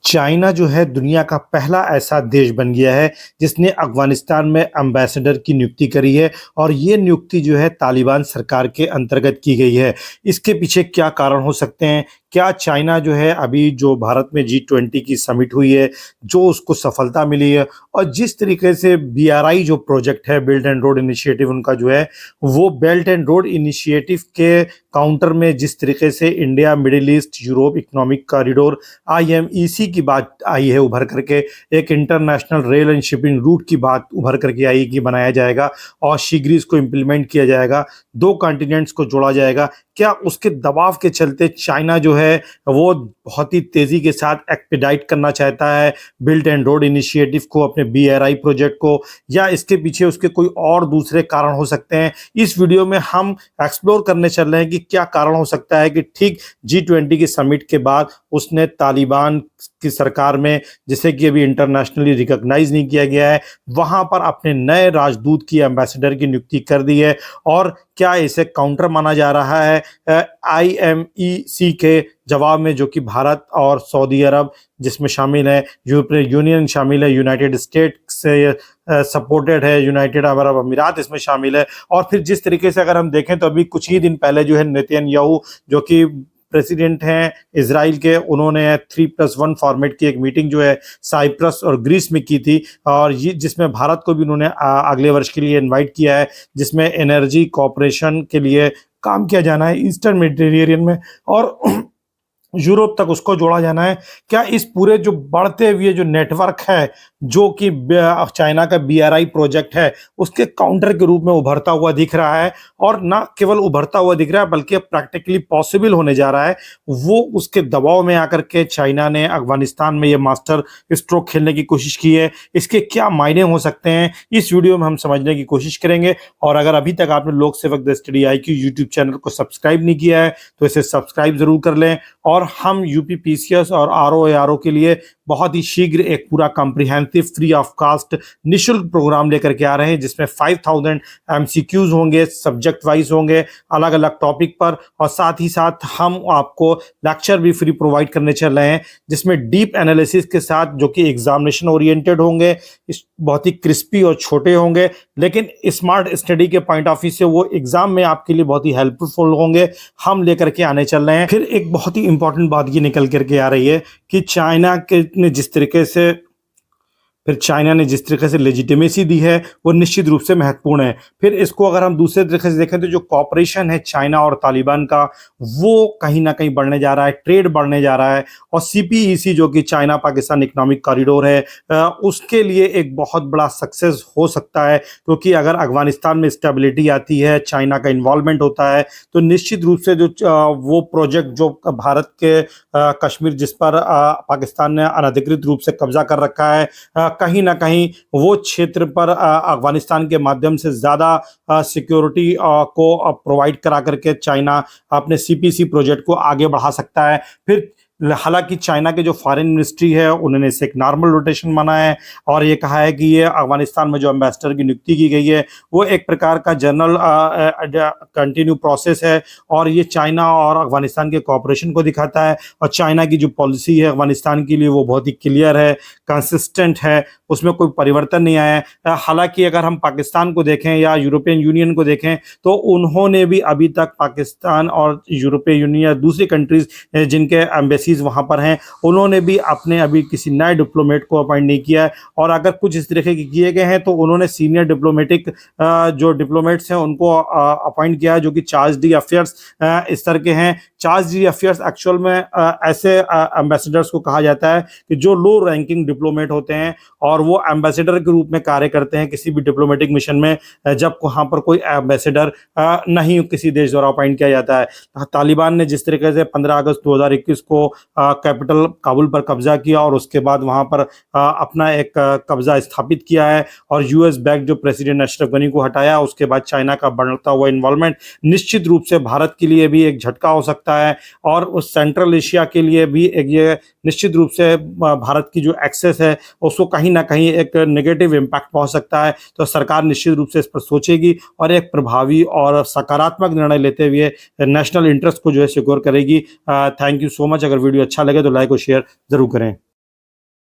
China जो है दुनिया का पहला ऐसा देश बन गया है जिसने अफ़गानिस्तान में एम्बेसडर की नियुक्ति करी है और ये नियुक्ति जो है तालिबान सरकार के अंतर्गत की गई है। इसके पीछे क्या कारण हो सकते हैं? क्या चाइना जो है अभी जो भारत में G20 की समिट हुई है, जो उसको सफलता मिली है और जिस तरीके से BRI जो प्रोजेक्ट है बेल्ट एंड रोड इनिशिएटिव उनका जो है, वो बेल्ट एंड रोड इनिशिएटिव के काउंटर में जिस तरीके से India, middle east, Europe economic corridor IMEC की बात आई है उभर करके, एक international rail and shipping root की बात उभर करके आई कि बनाया जाएगा और शीघ्र ही इसको इम्प्लीमेंट किया जाएगा, 2 कॉन्टिनेंट्स को जोड़ा जाएगा। क्या उसके दबाव के चलते चाइना जो है वो बहुत ही तेज़ी के साथ एक्सपेडाइट करना चाहता है बेल्ट एंड रोड इनिशिएटिव को, अपने BRI प्रोजेक्ट को, या इसके पीछे उसके कोई और दूसरे कारण हो सकते हैं? इस वीडियो में हम एक्सप्लोर करने चल रहे हैं कि क्या कारण हो सकता है कि ठीक G20 की समिट के बाद उसने तालिबान की सरकार में, जिसे कि अभी इंटरनेशनली रिकॉग्नाइज नहीं किया गया है, वहां पर अपने नए राजदूत की, एम्बेसडर की नियुक्ति कर दी है। और क्या इसे काउंटर माना जा रहा है IMEC के जवाब में, जो कि भारत और सऊदी अरब जिसमें शामिल है, यूरोपियन यूनियन शामिल है, यूनाइटेड स्टेट से सपोर्टेड है, यूनाइटेड अरब अमीरात इसमें शामिल है। और फिर जिस तरीके से अगर हम देखें तो अभी कुछ ही दिन पहले जो है नेतन्याहू, जो कि प्रेसिडेंट हैं इजराइल के, उन्होंने 3+1 फॉर्मेट की एक मीटिंग जो है साइप्रस और ग्रीस में की थी, और ये जिसमें भारत को भी उन्होंने अगले वर्ष के लिए इनवाइट किया है, जिसमें एनर्जी कॉपरेशन के लिए काम किया जाना है ईस्टर्न मेडिटेरेनियन में और यूरोप तक उसको जोड़ा जाना है। क्या इस पूरे जो बढ़ते हुए जो नेटवर्क है, जो कि चाइना का BRI प्रोजेक्ट है, उसके काउंटर के रूप में उभरता हुआ दिख रहा है? और ना केवल उभरता हुआ दिख रहा है बल्कि प्रैक्टिकली पॉसिबल होने जा रहा है। वो उसके दबाव में आकर के चाइना ने अफगानिस्तान में ये मास्टर स्ट्रोक खेलने की कोशिश की है। इसके क्या मायने हो सकते हैं, इस वीडियो में हम समझने की कोशिश करेंगे। और अगर अभी तक आपने लोक सेवक the study IQ YouTube channel को सब्सक्राइब नहीं किया है तो इसे सब्सक्राइब जरूर कर लें। और हम UPPCS और RO के लिए बहुत ही शीघ्र एक पूरा कॉम्प्रिहेंसिव फ्री ऑफ कास्ट निःशुल्क प्रोग्राम लेकर के आ रहे हैं, जिसमें 5000 MCQs होंगे, सब्जेक्ट वाइज होंगे, अलग अलग टॉपिक पर, और साथ ही साथ हम आपको लेक्चर भी फ्री प्रोवाइड करने चल रहे हैं, जिसमें डीप एनालिसिस के साथ, जो कि एग्जामिनेशन ओरिएंटेड होंगे, बहुत ही क्रिस्पी और छोटे होंगे, लेकिन स्मार्ट स्टडी के पॉइंट ऑफ व्यू से वो एग्जाम में आपके लिए बहुत ही हेल्पफुल होंगे, हम लेकर के आने चल रहे हैं। फिर एक बहुत ही इंपॉर्टेंट बात ये निकल करके आ रही है कि चाइना के ने चाइना ने जिस तरीके से लेजिटिमेसी दी है वो निश्चित रूप से महत्वपूर्ण है। फिर इसको अगर हम दूसरे तरीके से देखें तो जो कॉपरेशन है चाइना और तालिबान का, वो कहीं ना कहीं बढ़ने जा रहा है, ट्रेड बढ़ने जा रहा है। और CPEC जो कि चाइना पाकिस्तान इकोनॉमिक कॉरिडोर है, उसके लिए एक बहुत बड़ा सक्सेस हो सकता है, क्योंकि अगर अफगानिस्तान में स्टेबिलिटी आती है, चाइना का इन्वॉल्वमेंट होता है, तो निश्चित रूप से जो वो प्रोजेक्ट जो भारत के कश्मीर, जिस पर पाकिस्तान ने अनधिकृत रूप से कब्जा कर रखा है, कहीं ना कहीं वो क्षेत्र पर अफगानिस्तान के माध्यम से ज़्यादा सिक्योरिटी को प्रोवाइड करा करके चाइना अपने CPC प्रोजेक्ट को आगे बढ़ा सकता है। फिर हालांकि चाइना के जो फॉरेन मिनिस्ट्री है उन्होंने इसे एक नॉर्मल रोटेशन माना है और ये कहा है कि ये अफगानिस्तान में जो एम्बेसडर की नियुक्ति की गई है वो एक प्रकार का जनरल कंटिन्यू प्रोसेस है, और ये चाइना और अफगानिस्तान के कोऑपरेशन को दिखाता है। और चाइना की जो पॉलिसी है अफगानिस्तान के लिए वो बहुत ही क्लियर है, कंसिस्टेंट है, उसमें कोई परिवर्तन नहीं आया है। हालांकि अगर हम पाकिस्तान को देखें या यूरोपियन यूनियन को देखें तो उन्होंने भी अभी तक पाकिस्तान और यूरोपियन यूनियन या दूसरी कंट्रीज जिनके एम्बेसी वहां पर हैं, उन्होंने भी अपने अभी किसी नए डिप्लोमेट को अपॉइंट नहीं किया है। और अगर कुछ इस तरह के किए गए हैं तो उन्होंने सीनियर डिप्लोमेटिक जो डिप्लोमेट्स हैं उनको अपॉइंट किया है, जो कि चार्ज डी अफेयर्स इस तरह के हैं। चार्ज डी अफेयर्स एक्चुअल में ऐसे एम्बेसडर्स को कहा जाता है कि जो लो रैंकिंग डिप्लोमेट होते हैं और वो एम्बेसडर के रूप में कार्य करते हैं किसी भी डिप्लोमेटिक मिशन में, जब वहाँ पर कोई एम्बेसडर नहीं किसी देश द्वारा अपॉइंट किया जाता है। तालिबान ने जिस तरीके से 15 अगस्त 2021 को कैपिटल काबुल पर कब्जा किया और उसके बाद वहां पर अपना एक कब्जा स्थापित किया है, और US बैक जो प्रेसिडेंट अशरफ गनी को हटाया, उसके बाद चाइना का बढ़ता हुआ इन्वॉल्वमेंट निश्चित रूप से भारत के लिए भी एक झटका हो सकता है, और उस सेंट्रल एशिया के लिए भी एक ये निश्चित रूप से भारत की जो एक्सेस है उसको कहीं ना कहीं एक नेगेटिव इम्पैक्ट पहुंच सकता है। तो सरकार निश्चित रूप से इस पर सोचेगी और एक प्रभावी और सकारात्मक निर्णय लेते हुए नेशनल इंटरेस्ट को जो है सिक्योर करेगी। Thank you so much. अगर वीडियो अच्छा लगे तो लाइक और शेयर जरूर करें।